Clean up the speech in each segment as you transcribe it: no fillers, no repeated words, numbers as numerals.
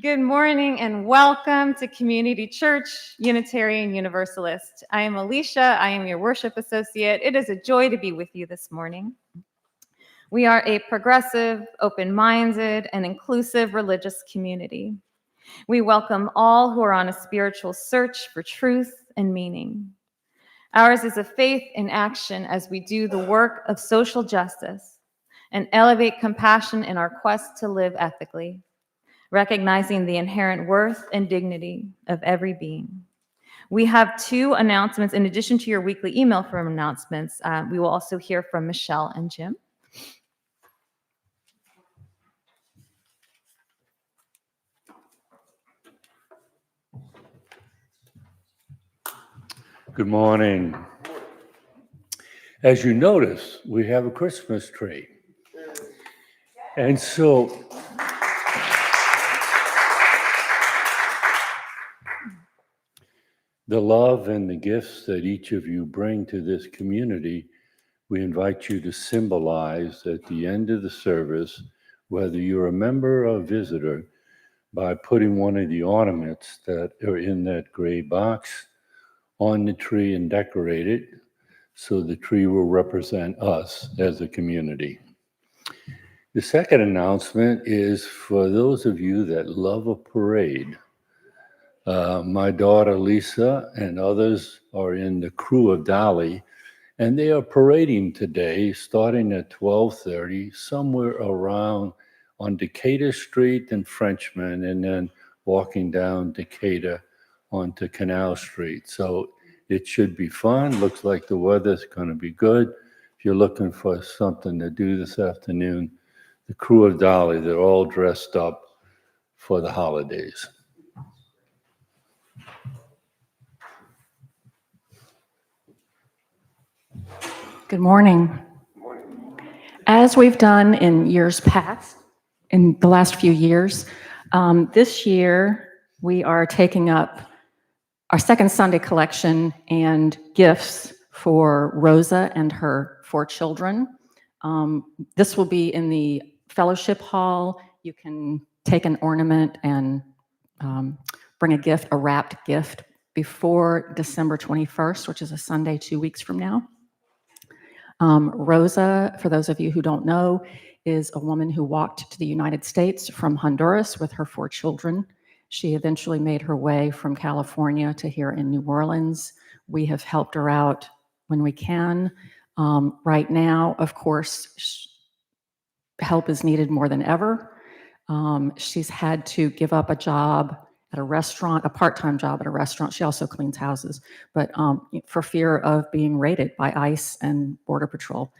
Good morning and welcome to Community Church Unitarian Universalist. I am Alicia. I am your worship associate. It is a joy to be with you this morning. We are a progressive, open-minded, and inclusive religious community. We welcome all who are on a spiritual search for truth and meaning. Ours is a faith in action as we do the work of social justice and elevate compassion in our quest to live ethically, recognizing the inherent worth and dignity of every being. We have two announcements. In addition to your weekly email from announcements, we will also hear from Michelle and Jim. Good morning. As you notice, we have a Christmas tree. And so the love and the gifts that each of you bring to this community, we invite you to symbolize at the end of the service, whether you're a member or a visitor, by putting one of the ornaments that are in that gray box on the tree and decorate it, so the tree will represent us as a community. The second announcement is for those of you that love a parade. My daughter Lisa and others are in the crew of Dolly, and they are parading today starting at 12:30 somewhere around on Decatur Street and Frenchman, and then walking down Decatur onto Canal Street. So it should be fun. Looks like the weather's going to be good. If you're looking for something to do this afternoon, the crew of Dolly, they're all dressed up for the holidays. Good morning. As we've done in years past, in the last few years, this year we are taking up our second Sunday collection and gifts for Rosa and her 4 children. This will be in the fellowship hall. You can take an ornament and bring a gift, a wrapped gift, before December 21st, which is a Sunday 2 weeks from now. Rosa, for those of you who don't know, is a woman who walked to the United States from Honduras with her 4 children. She eventually made her way from California to here in New Orleans. We have helped her out when we can. Right now, of course, help is needed more than ever. She's had to give up a job at a restaurant, a part-time job at a restaurant. She also cleans houses, but for fear of being raided by ICE and Border Patrol.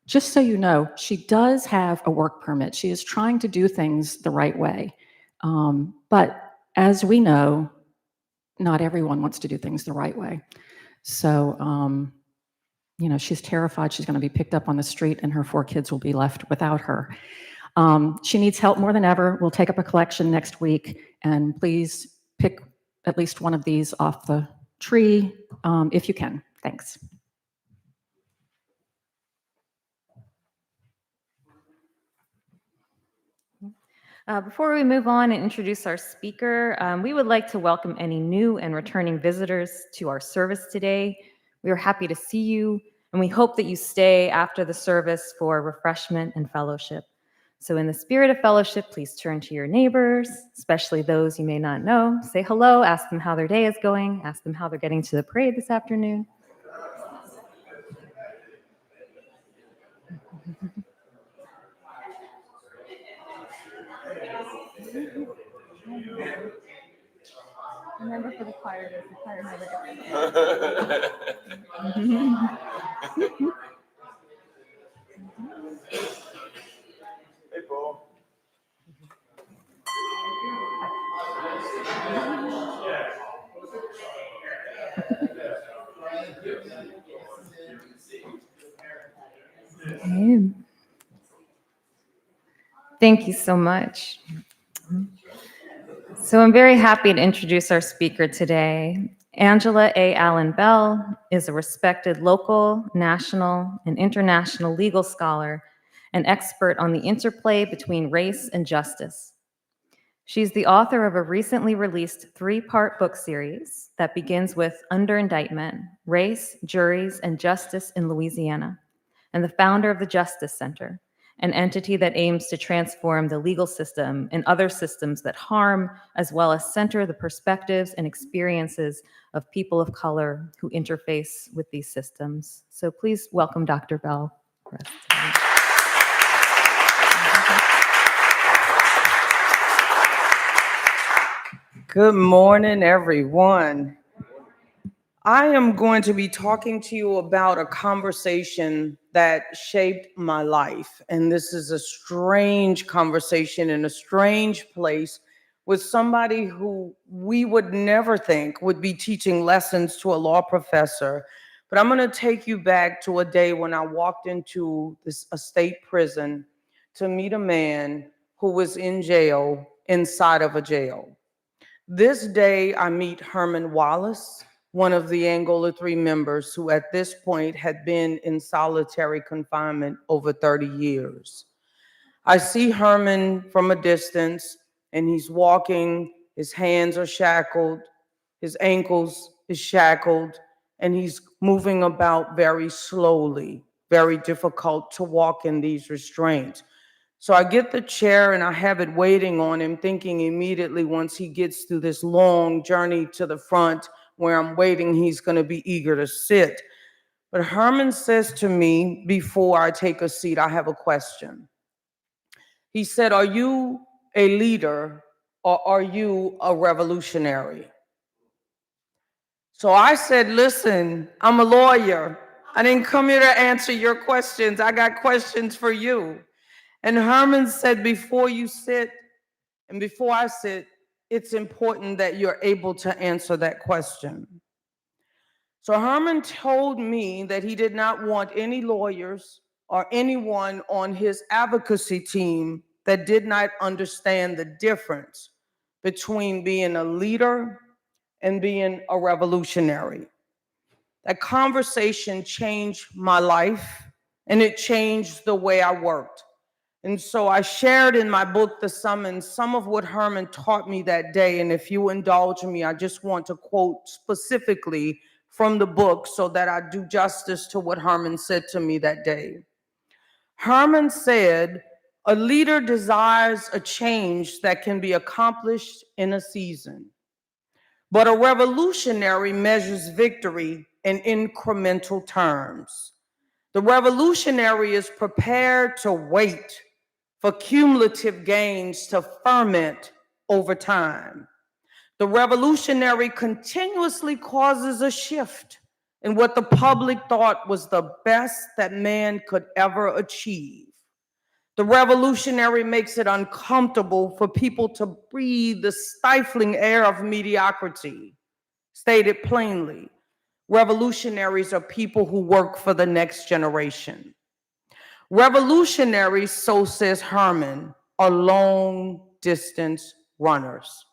Just so you know, she does have a work permit. She is trying to do things the right way. But as we know, not everyone wants to do things the right way. So, she's terrified she's going to be picked up on the street and her 4 kids will be left without her. She needs help more than ever. We'll take up a collection next week, and please pick at least one of these off the tree if you can. Thanks. Before we move on and introduce our speaker, we would like to welcome any new and returning visitors to our service today. We are happy to see you, and we hope that you stay after the service for refreshment and fellowship. So in the spirit of fellowship, please turn to your neighbors, especially those you may not know. Say hello, ask them how their day is going, ask them how they're getting to the parade this afternoon. Remember for the choir, the choir never gets Hey, Paul. Thank you so much. So I'm very happy to introduce our speaker today. Angela A. Allen Bell is a respected local, national, and international legal scholar an expert on the interplay between race and justice. She's the author of a recently released 3-part book series that begins with Under Indictment, Race, Juries, and Justice in Louisiana, and the founder of the Justice Center, an entity that aims to transform the legal system and other systems that harm, as well as center the perspectives and experiences of people of color who interface with these systems. So please welcome Dr. Bell. Good morning, everyone. I am going to be talking to you about a conversation that shaped my life. And this is a strange conversation in a strange place with somebody who we would never think would be teaching lessons to a law professor. But I'm going to take you back to a day when I walked into a state prison to meet a man who was in jail inside of a jail. This day, I meet Herman Wallace, one of the Angola 3 members who at this point had been in solitary confinement over 30 years. I see Herman from a distance, and he's walking, his hands are shackled, his ankles is shackled, and he's moving about very slowly, very difficult to walk in these restraints. So I get the chair and I have it waiting on him, thinking immediately once he gets through this long journey to the front where I'm waiting, he's going to be eager to sit. But Herman says to me before I take a seat, I have a question. He said, "Are you a leader or are you a revolutionary?" So I said, "Listen, I'm a lawyer. I didn't come here to answer your questions. I got questions for you." And Herman said, "Before you sit and before I sit, it's important that you're able to answer that question." So Herman told me that he did not want any lawyers or anyone on his advocacy team that did not understand the difference between being a leader and being a revolutionary. That conversation changed my life, and it changed the way I worked. And so I shared in my book, The Summons, some of what Herman taught me that day. And if you indulge me, I just want to quote specifically from the book so that I do justice to what Herman said to me that day. Herman said, "A leader desires a change that can be accomplished in a season, but a revolutionary measures victory in incremental terms. The revolutionary is prepared to wait for cumulative gains to ferment over time. The revolutionary continuously causes a shift in what the public thought was the best that man could ever achieve. The revolutionary makes it uncomfortable for people to breathe the stifling air of mediocrity. Stated plainly, revolutionaries are people who work for the next generation. Revolutionaries, so says Herman, are long-distance runners."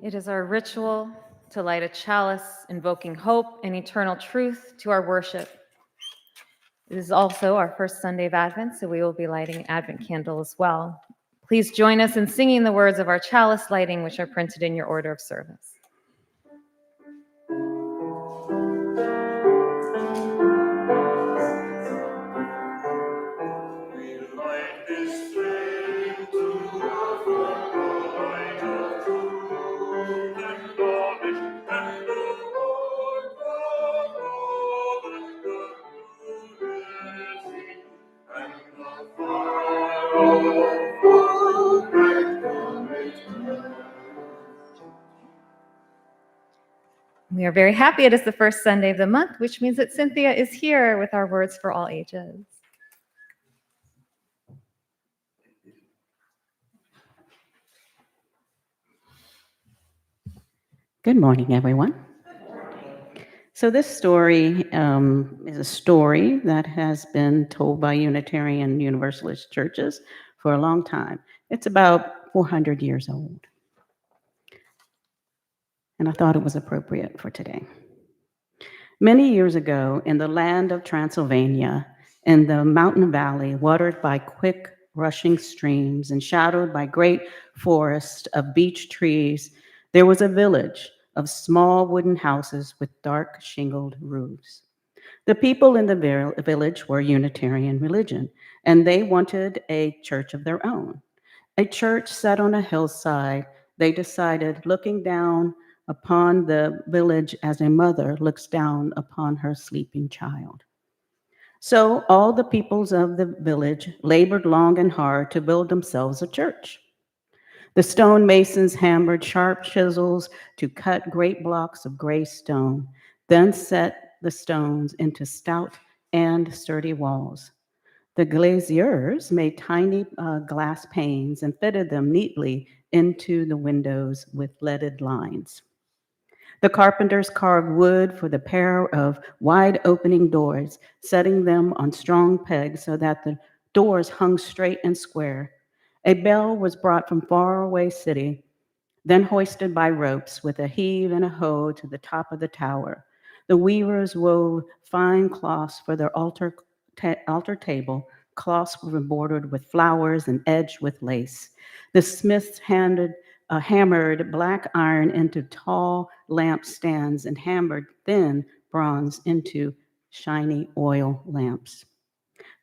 It is our ritual to light a chalice, invoking hope and eternal truth to our worship. It is also our first Sunday of Advent, so we will be lighting an Advent candle as well. Please join us in singing the words of our chalice lighting, which are printed in your order of service. We are very happy it is the first Sunday of the month, which means that Cynthia is here with our words for all ages. Good morning, everyone. So this story is a story that has been told by Unitarian Universalist churches for a long time. It's about 400 years old. and I thought it was appropriate for today. Many years ago, in the land of Transylvania, in the mountain valley, watered by quick rushing streams and shadowed by great forests of beech trees, there was a village of small wooden houses with dark shingled roofs. The people in the village were Unitarian religion, and they wanted a church of their own. A church set on a hillside, they decided, looking down upon the village as a mother looks down upon her sleeping child. So all the peoples of the village labored long and hard to build themselves a church. The stonemasons hammered sharp chisels to cut great blocks of gray stone, then set the stones into stout and sturdy walls. The glaziers made tiny glass panes and fitted them neatly into the windows with leaded lines. The carpenters carved wood for the pair of wide opening doors, setting them on strong pegs so that the doors hung straight and square. A bell was brought from faraway city, then hoisted by ropes with a heave and a hoe to the top of the tower. The weavers wove fine cloths for their altar table. Cloths were embroidered with flowers and edged with lace. The smiths hammered black iron into tall lamp stands and hammered thin bronze into shiny oil lamps.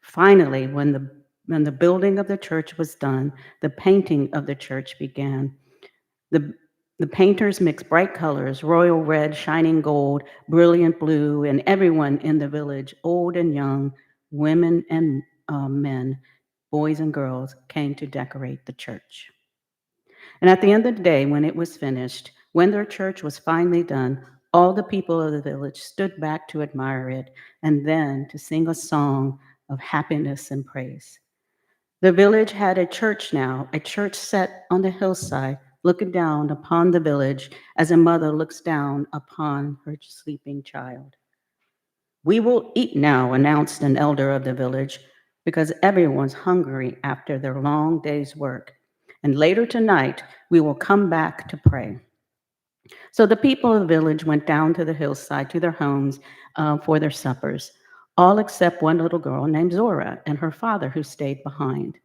Finally, when the building of the church was done, the painting of the church began. The painters mixed bright colors, royal red, shining gold, brilliant blue, and everyone in the village, old and young, women and men, boys and girls, came to decorate the church. And at the end of the day, when it was finished, when their church was finally done, all the people of the village stood back to admire it and then to sing a song of happiness and praise. The village had a church now, a church set on the hillside, looking down upon the village as a mother looks down upon her sleeping child. "We will eat now," announced an elder of the village, "because everyone's hungry after their long day's work. And later tonight, we will come back to pray." So the people of the village went down to the hillside to their homes for their suppers, all except one little girl named Zora and her father who stayed behind.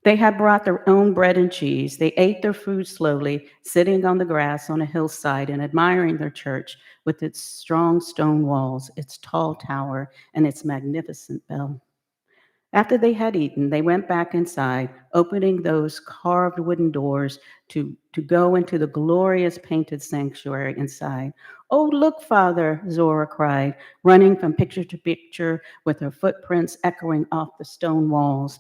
They had brought their own bread and cheese. They ate their food slowly, sitting on the grass on a hillside and admiring their church with its strong stone walls, its tall tower, and its magnificent bell. After they had eaten, they went back inside, opening those carved wooden doors to go into the glorious painted sanctuary inside. "Oh, look, Father," Zora cried, running from picture to picture with her footprints echoing off the stone walls.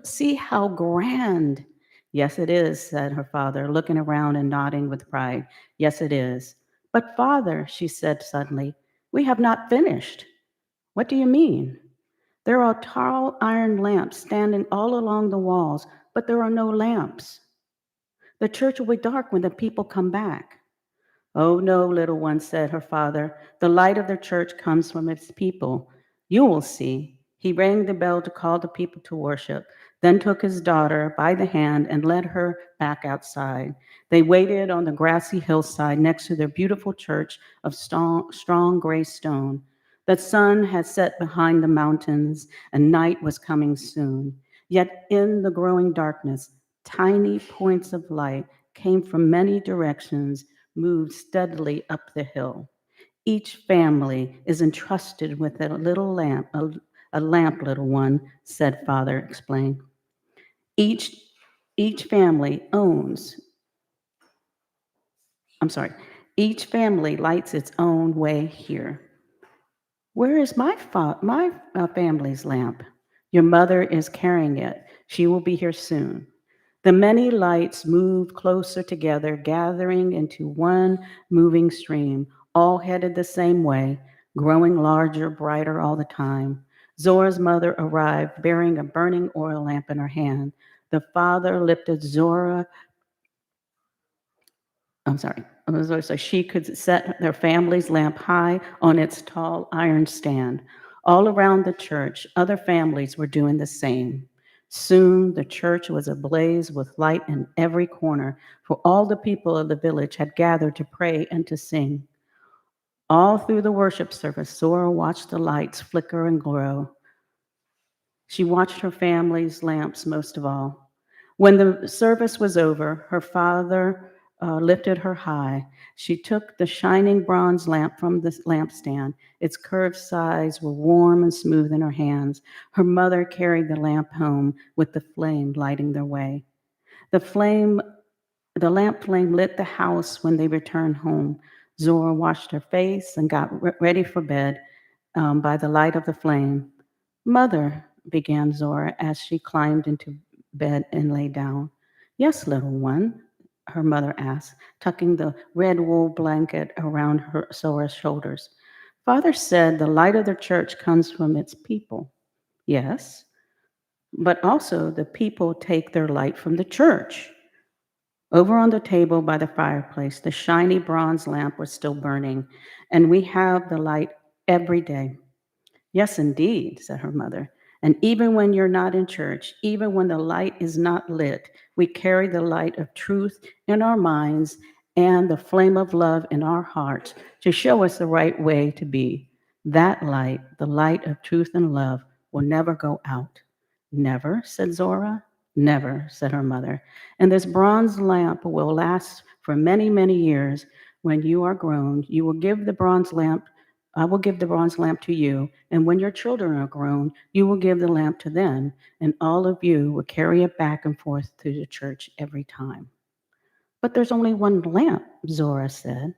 "See how grand." "Yes, it is," said her father, looking around and nodding with pride. "Yes, it is." "But Father," she said suddenly, "we have not finished." "What do you mean?" "There are tall iron lamps standing all along the walls, but there are no lamps. The church will be dark when the people come back." "Oh, no, little one," said her father. "The light of the church comes from its people. You will see." He rang the bell to call the people to worship, then took his daughter by the hand and led her back outside. They waited on the grassy hillside next to their beautiful church of strong gray stone. The sun had set behind the mountains, and night was coming soon. Yet in the growing darkness, tiny points of light came from many directions, moved steadily up the hill. "Each family is entrusted with a little lamp, a lamp, little one," said Father, explained. Each family lights its own way here. "Where is my family's lamp?" "Your mother is carrying it. She will be here soon." The many lights moved closer together, gathering into one moving stream, all headed the same way, growing larger, brighter all the time. Zora's mother arrived, bearing a burning oil lamp in her hand. The father lifted Zora so she could set their family's lamp high on its tall iron stand. All around the church, other families were doing the same. Soon the church was ablaze with light in every corner, for all the people of the village had gathered to pray and to sing. All through the worship service, Zora watched the lights flicker and grow. She watched her family's lamps most of all. When the service was over, her father lifted her high. She took the shining bronze lamp from the lampstand. Its curved sides were warm and smooth in her hands. Her mother carried the lamp home with the flame lighting their way. The lamp flame lit the house when they returned home. Zora washed her face and got ready for bed by the light of the flame. "Mother," began Zora as she climbed into bed and lay down. "Yes, little one," her mother asked, tucking the red wool blanket around Zora's shoulders. "Father said the light of the church comes from its people." "Yes, but also the people take their light from the church." Over on the table by the fireplace, the shiny bronze lamp was still burning, and we have the light every day. "Yes, indeed," said her mother. "And even when you're not in church, even when the light is not lit, we carry the light of truth in our minds and the flame of love in our hearts to show us the right way to be. That light, the light of truth and love, will never go out." "Never," said Zora. "Never," said her mother. "And this bronze lamp will last for many, many years. When you are grown, you will give the bronze lamp I will give the bronze lamp to you, and when your children are grown, you will give the lamp to them, and all of you will carry it back and forth to the church every time." "But there's only one lamp," Zora said.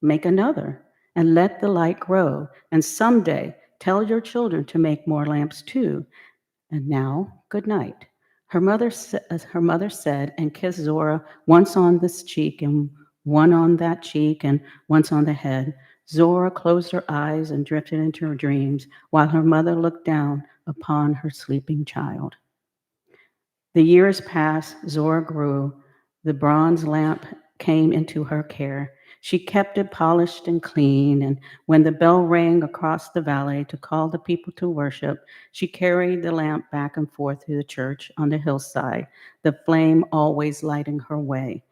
"Make another, and let the light grow, and someday tell your children to make more lamps too. And now, good night." Her mother said and kissed Zora once on this cheek and one on that cheek and once on the head. Zora closed her eyes and drifted into her dreams while her mother looked down upon her sleeping child. The years passed, Zora grew. The bronze lamp came into her care. She kept it polished and clean, and when the bell rang across the valley to call the people to worship, she carried the lamp back and forth to the church on the hillside, the flame always lighting her way.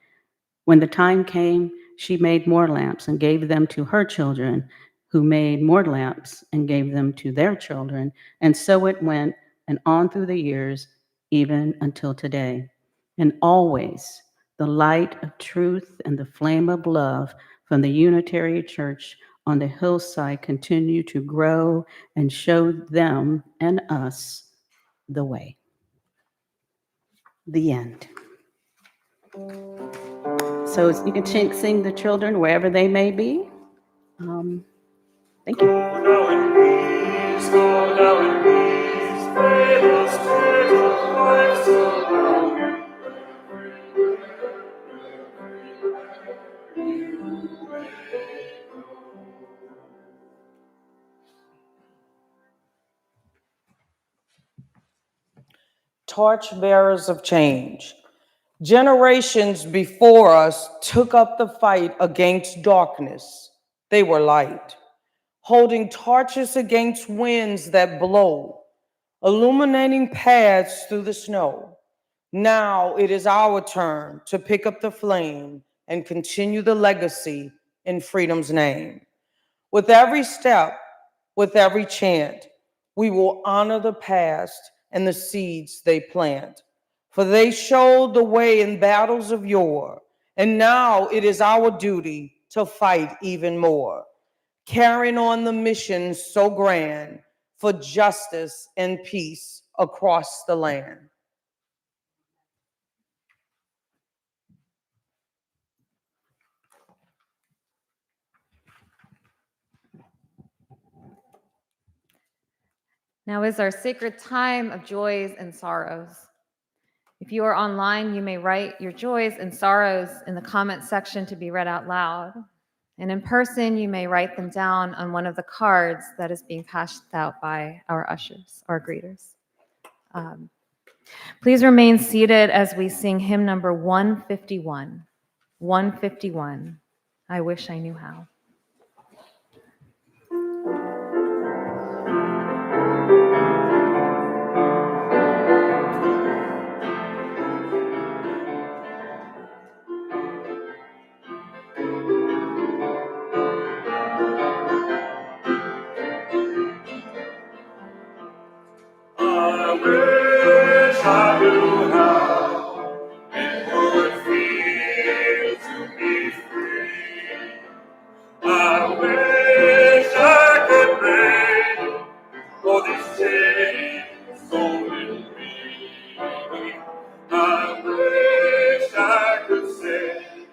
When the time came, she made more lamps and gave them to her children, who made more lamps and gave them to their children. And so it went, and on through the years, even until today. And always, the light of truth and the flame of love from the Unitarian Church on the hillside continue to grow and show them and us the way. The end. So you can sing the children wherever they may be. Thank you. Go now in peace, go now in peace. May the Spirit of life surround you everywhere you may go. Torchbearers of change. Generations before us took up the fight against darkness. They were light, holding torches against winds that blow, illuminating paths through the snow. Now it is our turn to pick up the flame and continue the legacy in freedom's name. With every step, with every chant, we will honor the past and the seeds they plant. For they showed the way in battles of yore, and now it is our duty to fight even more, carrying on the mission so grand for justice and peace across the land. Now is our sacred time of joys and sorrows. If you are online, you may write your joys and sorrows in the comment section to be read out loud. And in person, you may write them down on one of the cards that is being passed out by our ushers, our greeters. Please remain seated as we sing hymn number 151. 151, I Wish I Knew How. I wish I could break all these chains holding me. I wish I could say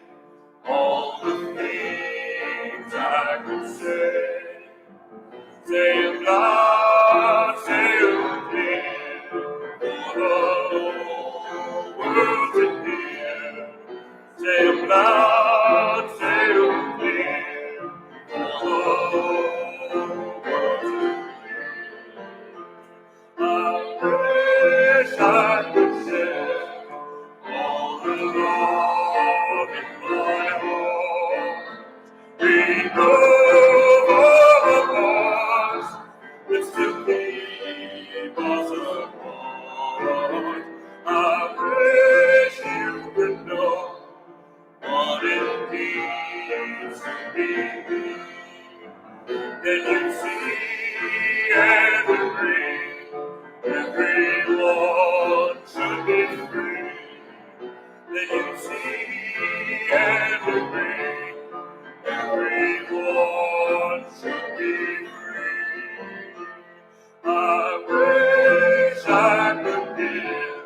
all the things I could say. Say them loud, say them clear, for the whole world to hear. Say them loud, say them clear, for the whole world to hear. I wish I could share all the love in my heart. We know all the parts that still keep us apart. I wish you could know what it means to be me. Then you'd see and agree, everyone should be free. Then you'd see and agree, everyone should be free. I wish I could give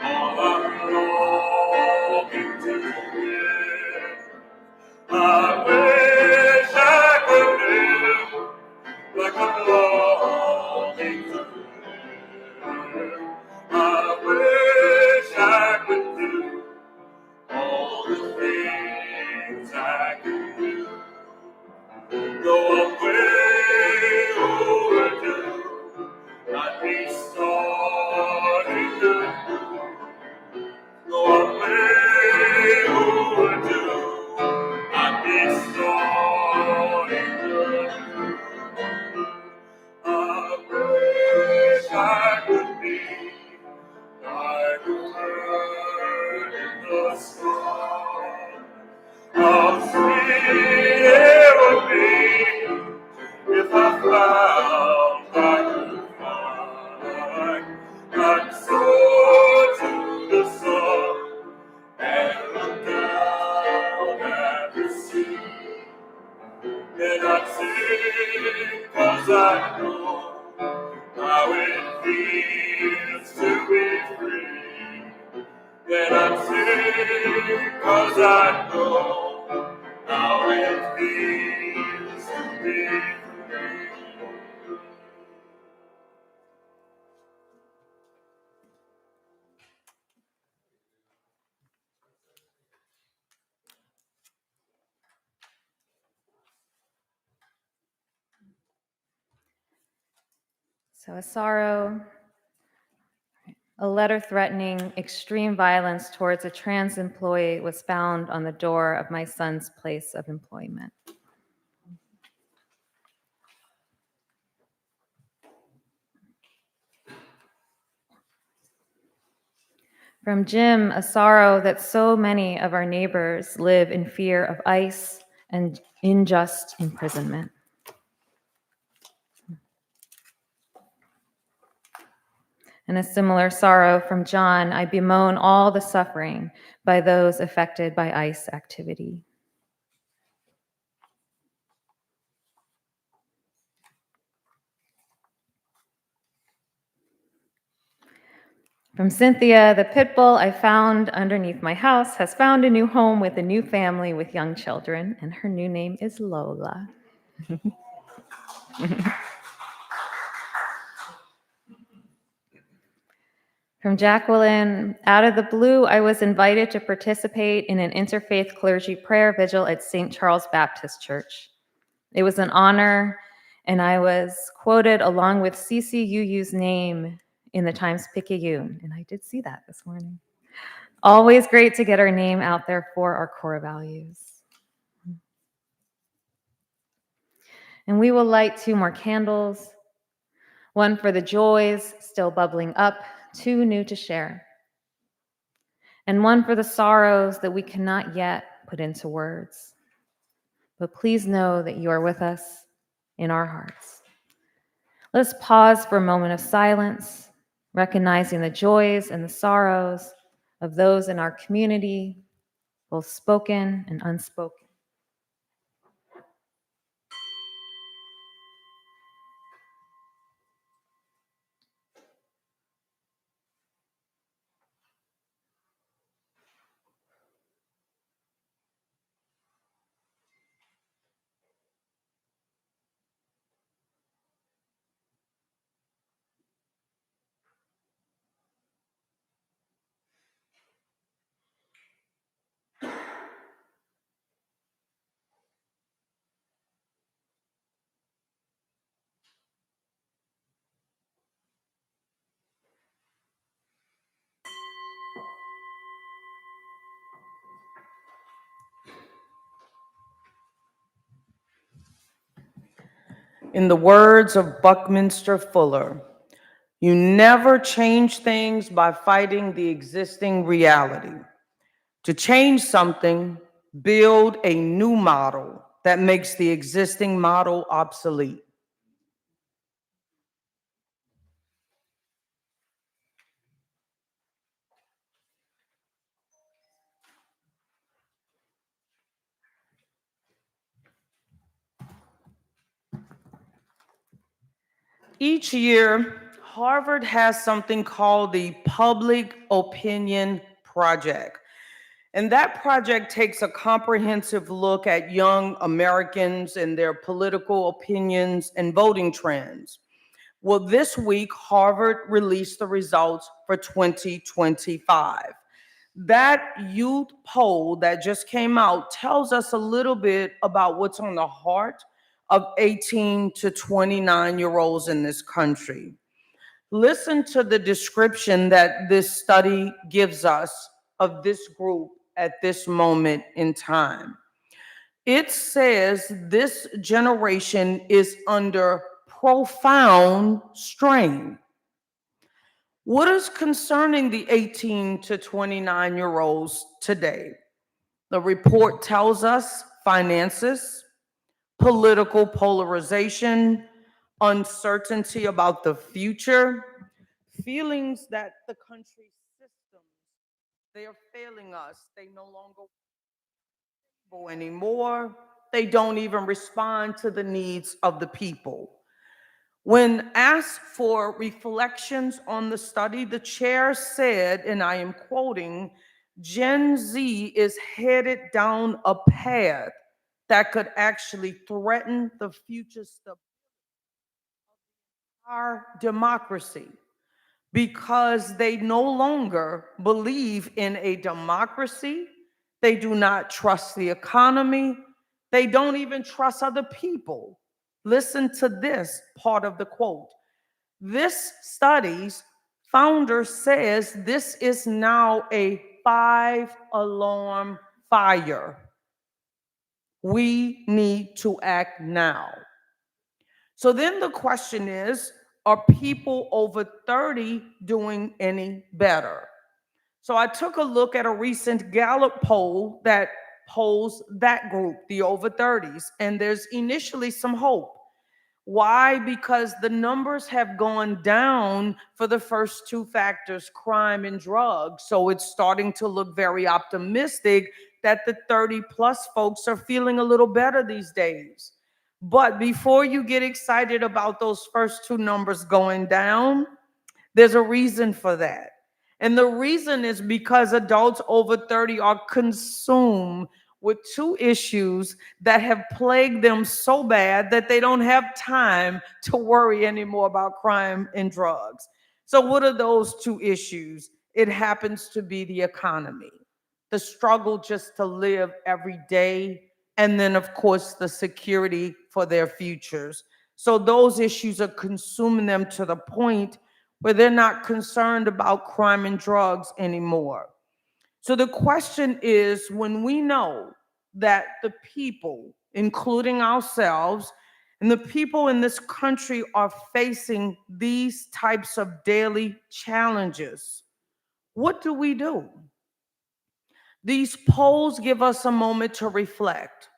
all I'm longing to give. I wish I could live like I'm longing to live. I wish I could do all the things I can do. Though I'm way overdue, I'd be starting anew. Though I'm way overdue, I'd be starting anew. I wish I could be like a bird in the sky. How sweet it would be if I found I could fly. I'd soar to the sun and look down at the sea. Then I'd sing 'cause I know how it feels to be free. Then I'd sing 'cause I know how it feels to be free. So a sorrow, a letter threatening extreme violence towards a trans employee was found on the door of my son's place of employment. From Jim, a sorrow that so many of our neighbors live in fear of ICE and unjust imprisonment. And a similar sorrow from John, I bemoan all the suffering by those affected by ICE activity. From Cynthia, the pit bull I found underneath my house has found a new home with a new family with young children, and her new name is Lola. From Jacqueline, out of the blue, I was invited to participate in an interfaith clergy prayer vigil at St. Charles Baptist Church. It was an honor, and I was quoted along with CCUU's name in the Times-Picayune, and I did see that this morning. Always great to get our name out there for our core values. And we will light 2 more candles, one for the joys still bubbling up, too new to share, and one for the sorrows that we cannot yet put into words. But please know that you are with us in our hearts. Let's pause for a moment of silence, recognizing the joys and the sorrows of those in our community, both spoken and unspoken. In the words of Buckminster Fuller, you never change things by fighting the existing reality. To change something, build a new model that makes the existing model obsolete. Each year, Harvard has something called the Public Opinion Project. And that project takes a comprehensive look at young Americans and their political opinions and voting trends. Well, this week, Harvard released the results for 2025. That youth poll that just came out tells us a little bit about what's on the heart of 18 to 29-year-olds in this country. Listen to the description that this study gives us of this group at this moment in time. It says this generation is under profound strain. What is concerning the 18 to 29-year-olds today? The report tells us finances, political polarization, uncertainty about the future, feelings that the country's systems, they are failing us. They no longer anymore. They don't even respond to the needs of the people. When asked for reflections on the study, the chair said, and I am quoting, Gen Z is headed down a path that could actually threaten the future stability of our democracy because they no longer believe in a democracy. They do not trust the economy. They don't even trust other people. Listen to this part of the quote. This study's founder says this is now a 5-alarm fire. We need to act now. So then the question is, are people over 30 doing any better? So I took a look at a recent Gallup poll that polls that group, the over 30s, and there's initially some hope. Why? Because the numbers have gone down for the first two factors, crime and drugs. So it's starting to look very optimistic that the 30 plus folks are feeling a little better these days. But before you get excited about those first two numbers going down, there's a reason for that. And the reason is because adults over 30 are consumed with two issues that have plagued them so bad that they don't have time to worry anymore about crime and drugs. So what are those two issues? It happens to be the economy, the struggle just to live every day, and then of course the security for their futures. So those issues are consuming them to the point where they're not concerned about crime and drugs anymore. So the question is, when we know that the people, including ourselves, and the people in this country are facing these types of daily challenges, what do we do? These polls give us a moment to reflect.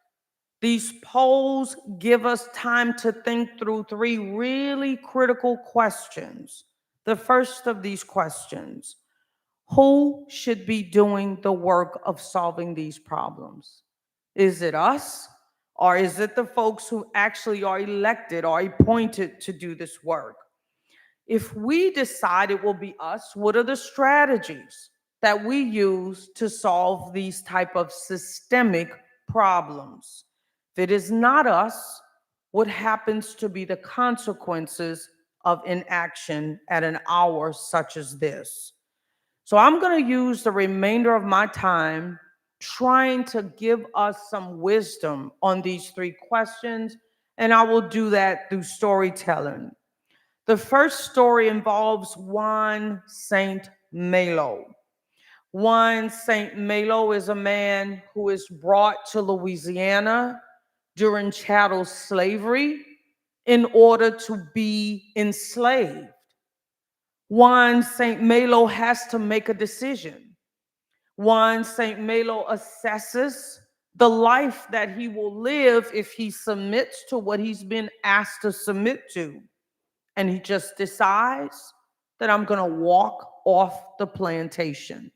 These polls give us time to think through three really critical questions. The first of these questions: who should be doing the work of solving these problems? Is it us, or is it the folks who actually are elected or appointed to do this work? If we decide it will be us, what are the strategies that we use to solve these type of systemic problems? If it is not us, what happens to be the consequences of inaction at an hour such as this? So I'm going to use the remainder of my time trying to give us some wisdom on these three questions, and I will do that through storytelling. The first story involves Juan Saint Malo. Juan Saint Malo is a man who is brought to Louisiana during chattel slavery in order to be enslaved. Juan St. Malo has to make a decision. Juan St. Malo assesses the life that he will live if he submits to what he's been asked to submit to. And he just decides that I'm going to walk off the plantation.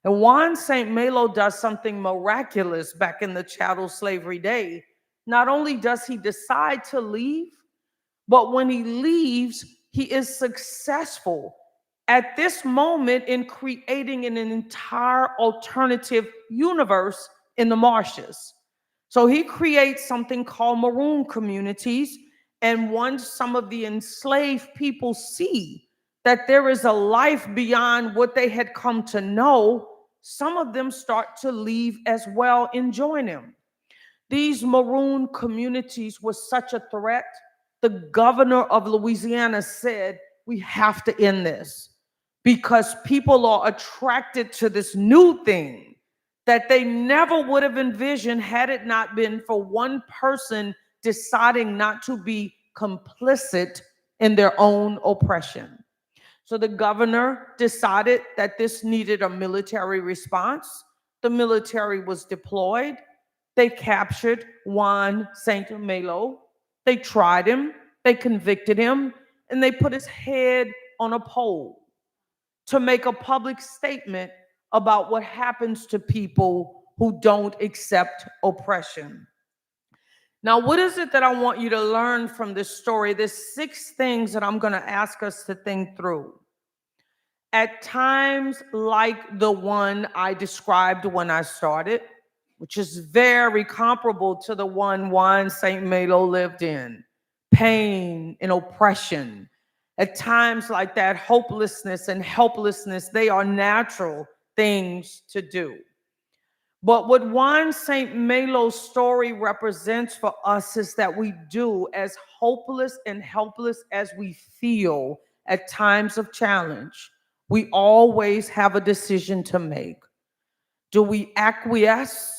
And Juan St. Malo does something miraculous back in the chattel slavery day. Not only does he decide to leave, but when he leaves, he is successful at this moment in creating an entire alternative universe in the marshes. So he creates something called maroon communities. And once some of the enslaved people see that there is a life beyond what they had come to know, some of them start to leave as well and join him. These maroon communities were such a threat. The governor of Louisiana said, we have to end this because people are attracted to this new thing that they never would have envisioned had it not been for one person deciding not to be complicit in their own oppression. So the governor decided that this needed a military response. The military was deployed. They captured Juan St. Malo. They tried him, they convicted him, and they put his head on a pole to make a public statement about what happens to people who don't accept oppression. Now, what is it that I want you to learn from this story? There's 6 things that I'm going to ask us to think through. At times like the one I described when I started, which is very comparable to the one Juan St. Malo lived in, pain and oppression. At times like that, hopelessness and helplessness, they are natural things to do. But what Juan St. Malo's story represents for us is that we do, as hopeless and helpless as we feel at times of challenge, we always have a decision to make. Do we acquiesce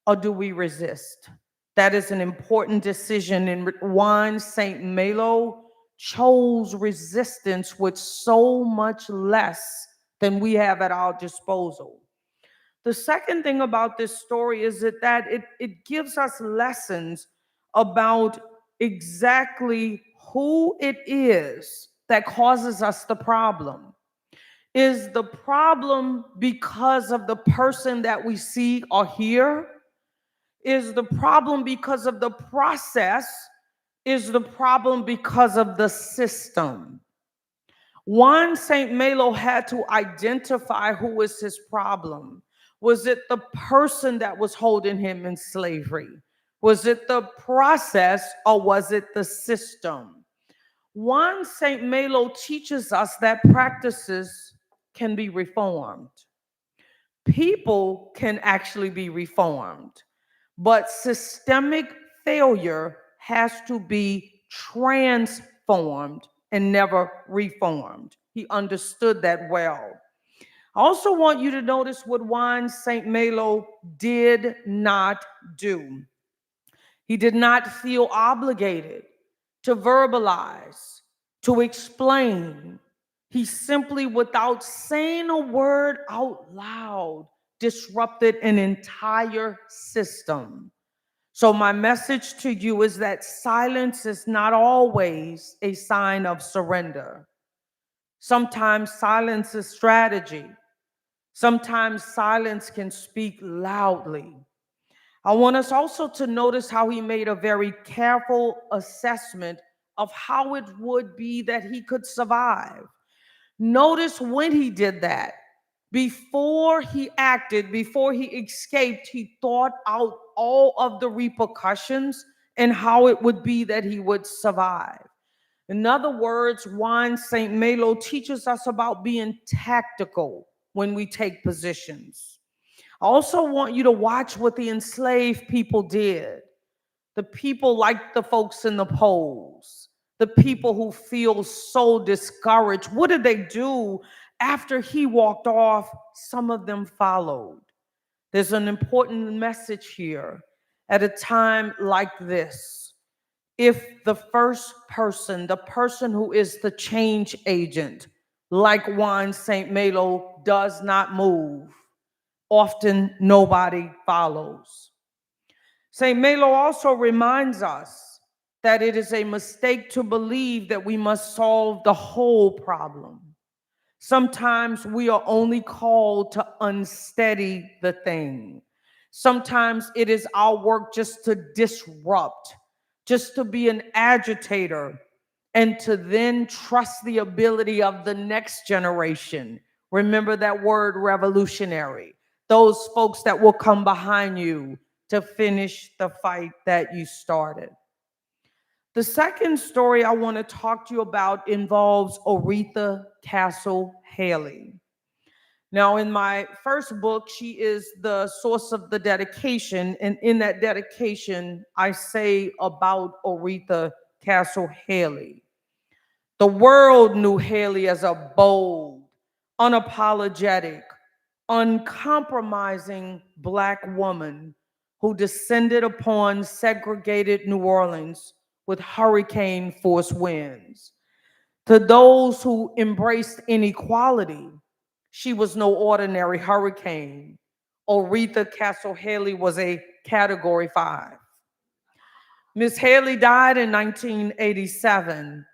or do we resist? That is an important decision, and Juan St. Malo chose resistance with so much less than we have at our disposal. The second thing about this story is that it gives us lessons about exactly who it is that causes us the problem. Is the problem because of the person that we see or hear? Is the problem because of the process? Is the problem because of the system? Juan St. Malo had to identify who was his problem. Was it the person that was holding him in slavery? Was it the process, or was it the system? Juan St. Malo teaches us that practices can be reformed. People can actually be reformed, but systemic failure has to be transformed and never reformed. He understood that well. I also want you to notice what Juan St. Malo did not do. He did not feel obligated to verbalize, to explain. He simply, without saying a word out loud, disrupted an entire system. So my message to you is that silence is not always a sign of surrender. Sometimes silence is strategy. Sometimes silence can speak loudly. I want us also to notice how he made a very careful assessment of how it would be that he could survive. Notice when he did that. Before he acted, before he escaped, he thought out all of the repercussions and how it would be that he would survive. In other words, Juan St. Malo teaches us about being tactical when we take positions. I also want you to watch what the enslaved people did. The people like the folks in the polls, the people who feel so discouraged. What did they do after he walked off? Some of them followed. There's an important message here. At a time like this, if the first person, the person who is the change agent, like Juan St. Malo, does not move, often nobody follows. St. Malo also reminds us that it is a mistake to believe that we must solve the whole problem. Sometimes we are only called to unsteady the thing. Sometimes it is our work just to disrupt, just to be an agitator, and to then trust the ability of the next generation. Remember that word, revolutionary. Those folks that will come behind you to finish the fight that you started. The second story I want to talk to you about involves Aretha Castle Haley. Now, in my first book, she is the source of the dedication, and in that dedication, I say about Aretha Castle Haley. The world knew Haley as a bold, unapologetic, uncompromising Black woman who descended upon segregated New Orleans with hurricane force winds. To those who embraced inequality, she was no ordinary hurricane. Aretha Castle Haley was a Category 5. Miss Haley died in 1987.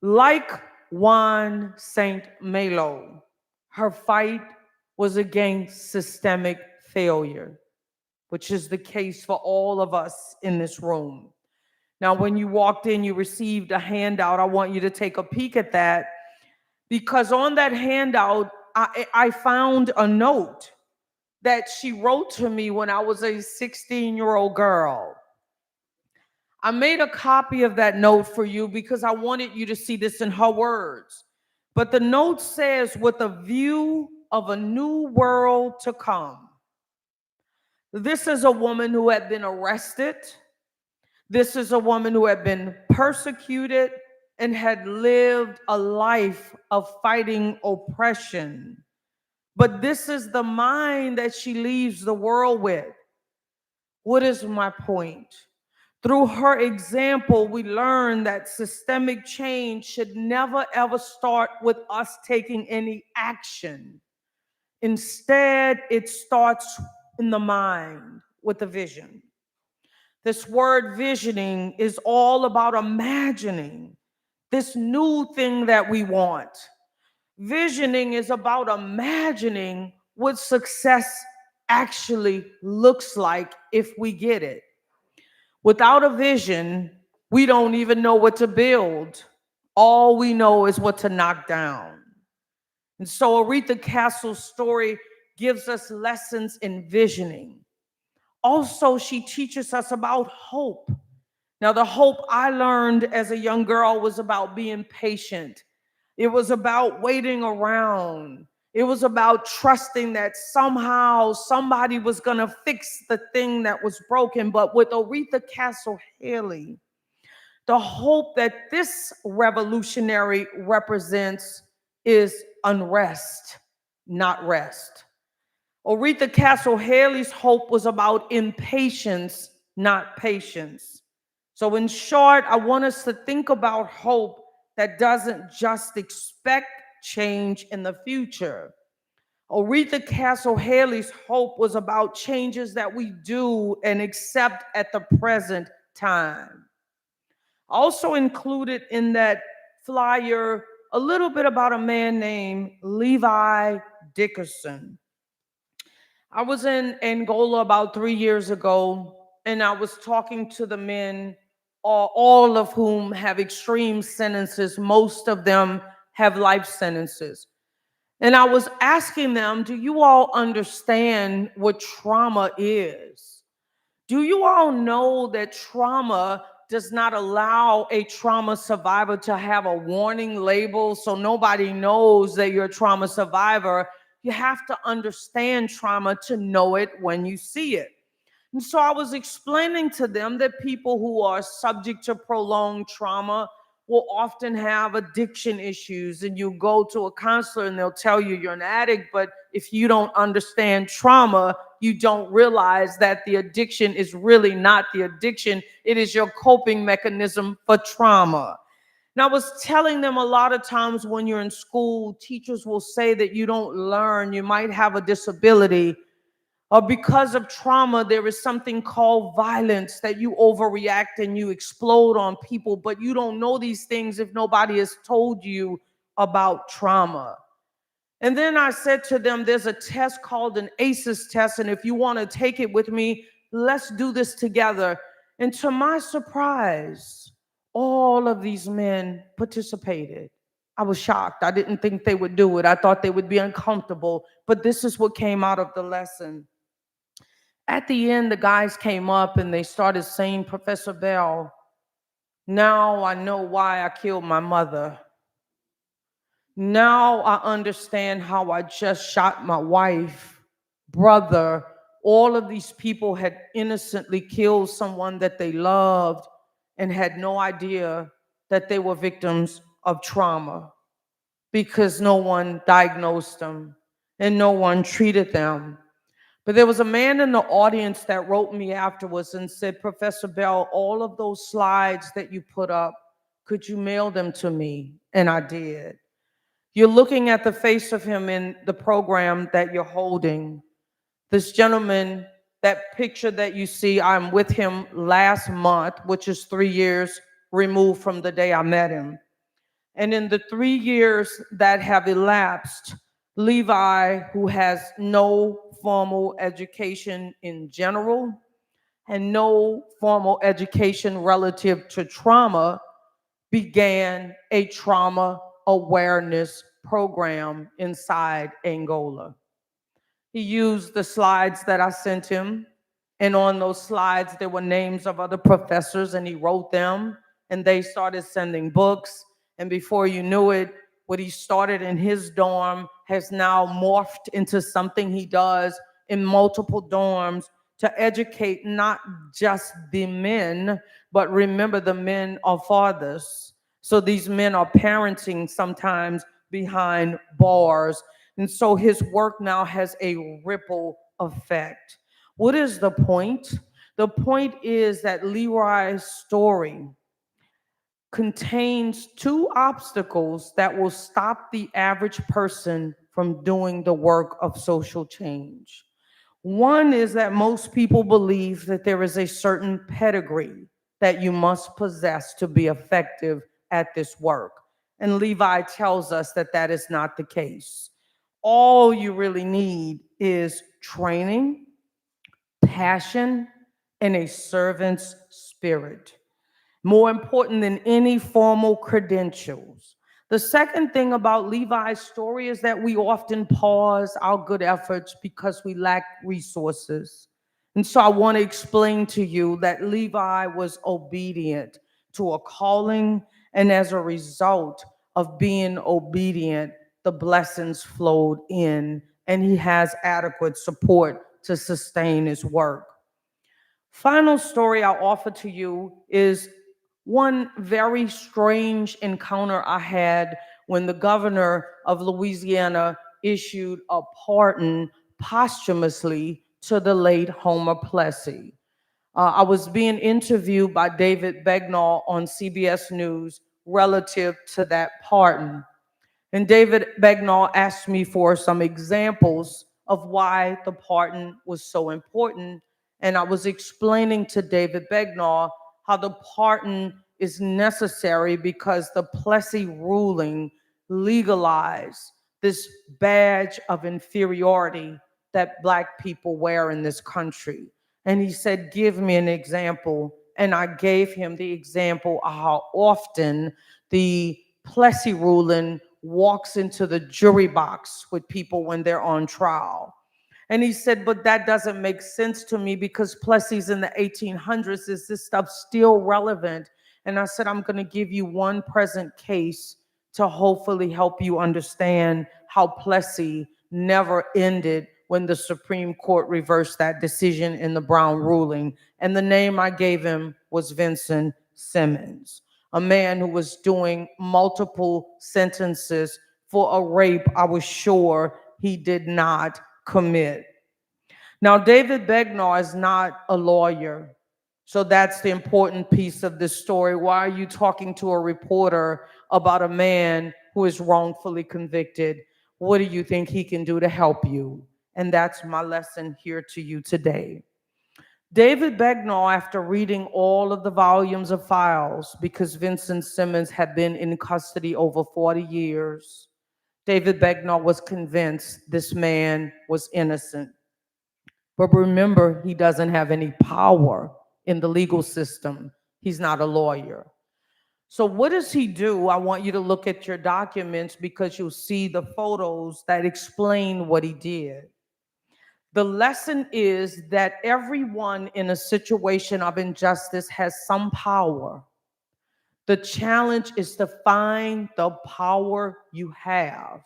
Like Juan St. Malo, her fight was against systemic failure, which is the case for all of us in this room. Now, when you walked in, you received a handout. I want you to take a peek at that, because on that handout, I found a note that she wrote to me when I was a 16-year-old girl. I made a copy of that note for you because I wanted you to see this in her words. But the note says, with a view of a new world to come. This is a woman who had been arrested. This is a woman who had been persecuted and had lived a life of fighting oppression. But this is the mind that she leaves the world with. What is my point? Through her example, we learn that systemic change should never ever start with us taking any action. Instead, it starts in the mind with a vision. This word visioning is all about imagining this new thing that we want. Visioning is about imagining what success actually looks like if we get it. Without a vision, we don't even know what to build. All we know is what to knock down. And so Aretha Castle's story gives us lessons in visioning. Also, she teaches us about hope. Now, the hope I learned as a young girl was about being patient. It was about waiting around. It was about trusting that somehow somebody was going to fix the thing that was broken. But with Aretha Castle Haley, the hope that this revolutionary represents is unrest, not rest. Aretha Castle Haley's hope was about impatience, not patience. So in short, I want us to think about hope that doesn't just expect change in the future. Aretha Castle Haley's hope was about changes that we do and accept at the present time. Also included in that flyer, a little bit about a man named Levi Dickerson. I was in Angola about 3 years ago, and I was talking to the men, all of whom have extreme sentences. Most of them have life sentences. And I was asking them, do you all understand what trauma is? Do you all know that trauma does not allow a trauma survivor to have a warning label so nobody knows that you're a trauma survivor? You have to understand trauma to know it when you see it. And so I was explaining to them that people who are subject to prolonged trauma will often have addiction issues, and you go to a counselor and they'll tell you you're an addict, but if you don't understand trauma, you don't realize that the addiction is really not the addiction. It is your coping mechanism for trauma. And I was telling them a lot of times when you're in school, teachers will say that you don't learn, you might have a disability, or because of trauma, there is something called violence that you overreact and you explode on people, but you don't know these things if nobody has told you about trauma. And then I said to them, there's a test called an ACEs test, and if you want to take it with me, let's do this together. And to my surprise, all of these men participated. I was shocked. I didn't think they would do it. I thought they would be uncomfortable, but this is what came out of the lesson. At the end, the guys came up and they started saying, Professor Bell, now I know why I killed my mother. Now I understand how I just shot my wife, brother. All of these people had innocently killed someone that they loved and had no idea that they were victims of trauma because no one diagnosed them and no one treated them. But there was a man in the audience that wrote me afterwards and said, Professor Bell, all of those slides that you put up, could you mail them to me? And I did. You're looking at the face of him in the program that you're holding. This gentleman, that picture that you see, I'm with him last month, which is 3 years removed from the day I met him. And in the 3 years that have elapsed, Levi, who has no formal education in general and no formal education relative to trauma, began a trauma awareness program inside Angola. He used the slides that I sent him, and on those slides there were names of other professors, and he wrote them, and they started sending books, and before you knew it, what he started in his dorm has now morphed into something he does in multiple dorms to educate not just the men, but remember, the men are fathers. So these men are parenting sometimes behind bars. And so his work now has a ripple effect. What is the point? The point is that Leroy's story contains two obstacles that will stop the average person from doing the work of social change. One is that most people believe that there is a certain pedigree that you must possess to be effective at this work. And Levi tells us that that is not the case. All you really need is training, passion, and a servant's spirit. More important than any formal credentials. The second thing about Levi's story is that we often pause our good efforts because we lack resources. And so I want to explain to you that Levi was obedient to a calling, and as a result of being obedient, the blessings flowed in, and he has adequate support to sustain his work. Final story I'll offer to you is one very strange encounter I had when the governor of Louisiana issued a pardon posthumously to the late Homer Plessy. I was being interviewed by David Begnall on CBS News relative to that pardon. And David Begnall asked me for some examples of why the pardon was so important. And I was explaining to David Begnall how the pardon is necessary because the Plessy ruling legalized this badge of inferiority that Black people wear in this country. And he said, give me an example. And I gave him the example of how often the Plessy ruling walks into the jury box with people when they're on trial. And he said, but that doesn't make sense to me because Plessy's in the 1800s. Is this stuff still relevant? And I said, I'm going to give you one present case to hopefully help you understand how Plessy never ended when the Supreme Court reversed that decision in the Brown ruling. And the name I gave him was Vincent Simmons. a man who was doing multiple sentences for a rape I was sure he did not commit. Now, David Begnaud is not a lawyer. So that's the important piece of this story. Why are you talking to a reporter about a man who is wrongfully convicted? What do you think he can do to help you? And that's my lesson here to you today. David Begnaud, after reading all of the volumes of files, because Vincent Simmons had been in custody over 40 years, David Begnaud was convinced this man was innocent. But remember, he doesn't have any power in the legal system. He's not a lawyer. So what does he do? I want you to look at your documents because you'll see the photos that explain what he did. The lesson is that everyone in a situation of injustice has some power. The challenge is to find the power you have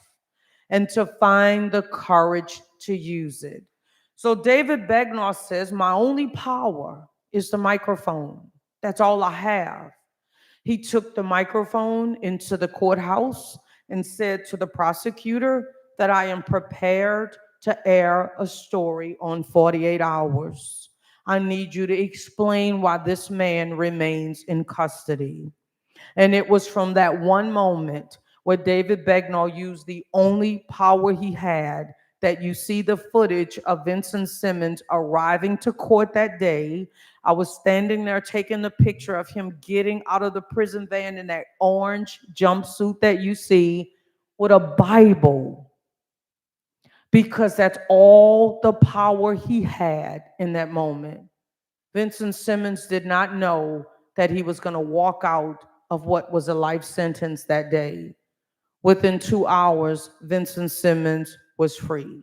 and to find the courage to use it. So David Begnaud says, my only power is the microphone. That's all I have. He took the microphone into the courthouse and said to the prosecutor that I am prepared to air a story on 48 hours. I need you to explain why this man remains in custody. And it was from that one moment where David Begnaud used the only power he had that you see the footage of Vincent Simmons arriving to court that day. I was standing there taking the picture of him getting out of the prison van in that orange jumpsuit that you see with a Bible, because that's all the power he had in that moment. Vincent Simmons did not know that he was going to walk out of what was a life sentence that day. Within 2 hours, Vincent Simmons was free.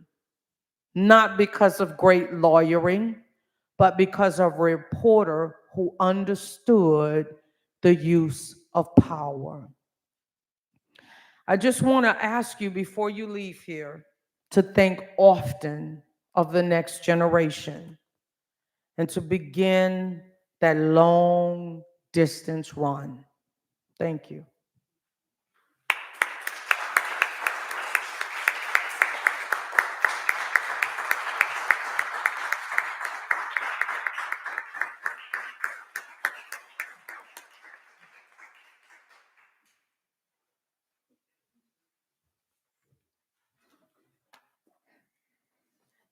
Not because of great lawyering, but because of a reporter who understood the use of power. I just want to ask you before you leave here to think often of the next generation and to begin that long distance run. Thank you.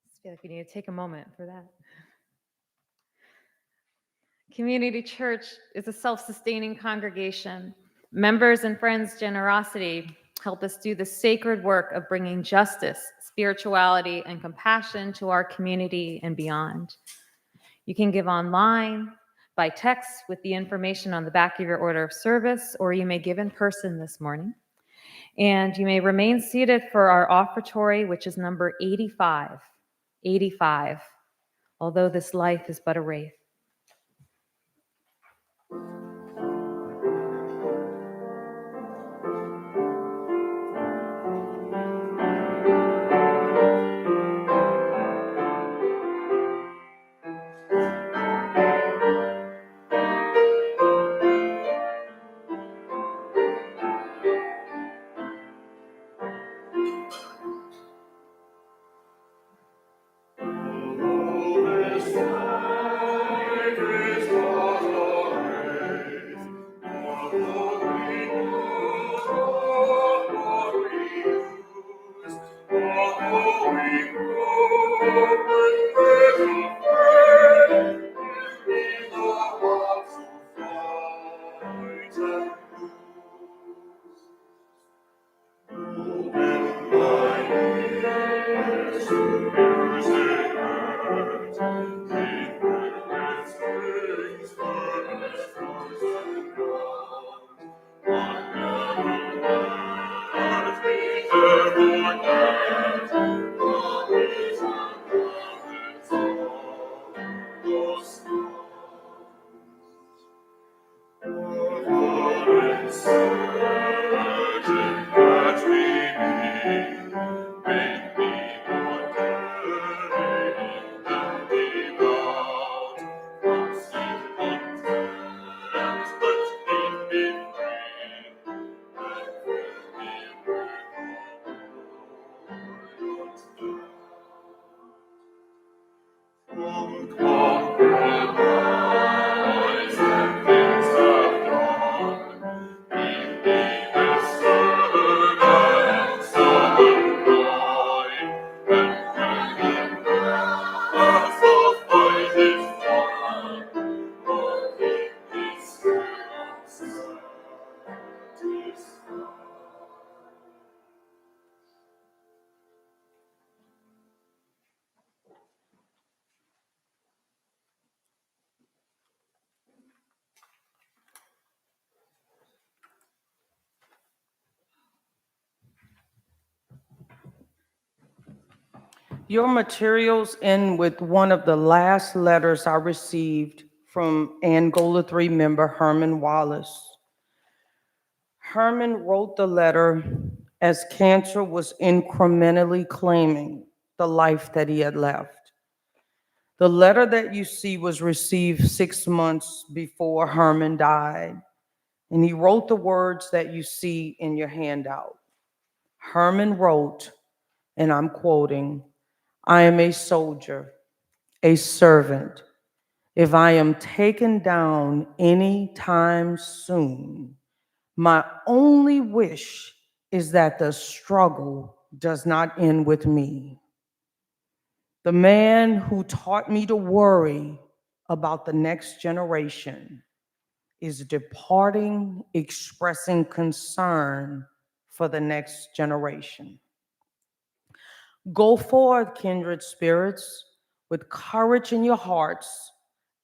I feel like we need to take a moment for that. Community Church is a self-sustaining congregation. Members and friends' generosity help us do the sacred work of bringing justice, spirituality, and compassion to our community and beyond. You can give online, by text with the information on the back of your order of service, or you may give in person this morning. And you may remain seated for our offertory, which is number 85. 85, although this life is but a wraith. Your materials end with one of the last letters I received from Angola 3 member Herman Wallace. Herman wrote the letter as cancer was incrementally claiming the life that he had left. The letter that you see was received 6 months before Herman died, and he wrote the words that you see in your handout. Herman wrote, and I'm quoting, "I am a soldier, a servant. If I am taken down any time soon, my only wish is that the struggle does not end with me." The man who taught me to worry about the next generation is departing, expressing concern for the next generation. Go forth, kindred spirits, with courage in your hearts,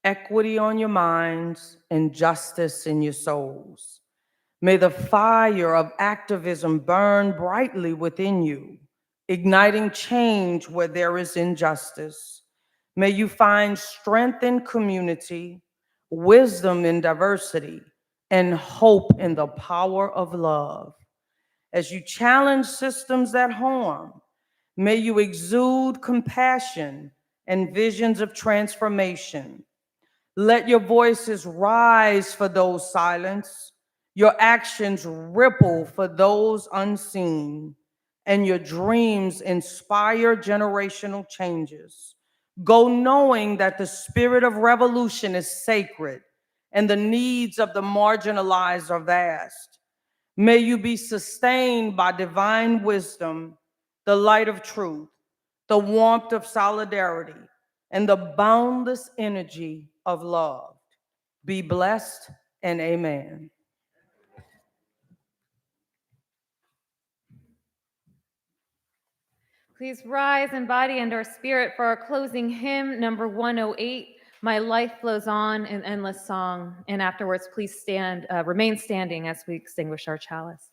equity on your minds, and justice in your souls. May the fire of activism burn brightly within you, igniting change where there is injustice. May you find strength in community, wisdom in diversity, and hope in the power of love. As you challenge systems that harm, may you exude compassion and visions of transformation. Let your voices rise for those silenced, your actions ripple for those unseen, and your dreams inspire generational changes. Go knowing that the spirit of revolution is sacred and the needs of the marginalized are vast. May you be sustained by divine wisdom, the light of truth, the warmth of solidarity, and the boundless energy of love. Be blessed and amen. Please rise in body and our spirit for our closing hymn, number 108, My Life Flows On, an Endless Song. And afterwards, please remain standing as we extinguish our chalice.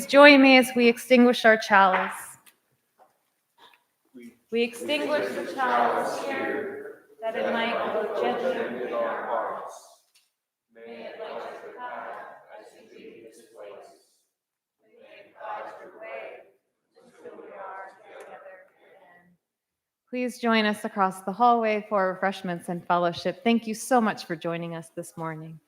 join me as we extinguish our chalice. We extinguish the chalice here, that it might go gently in our hearts. May it light your path as you leave this place. May it guide your way until we are together again. Please join us across the hallway for refreshments and fellowship. Thank you so much for joining us this morning.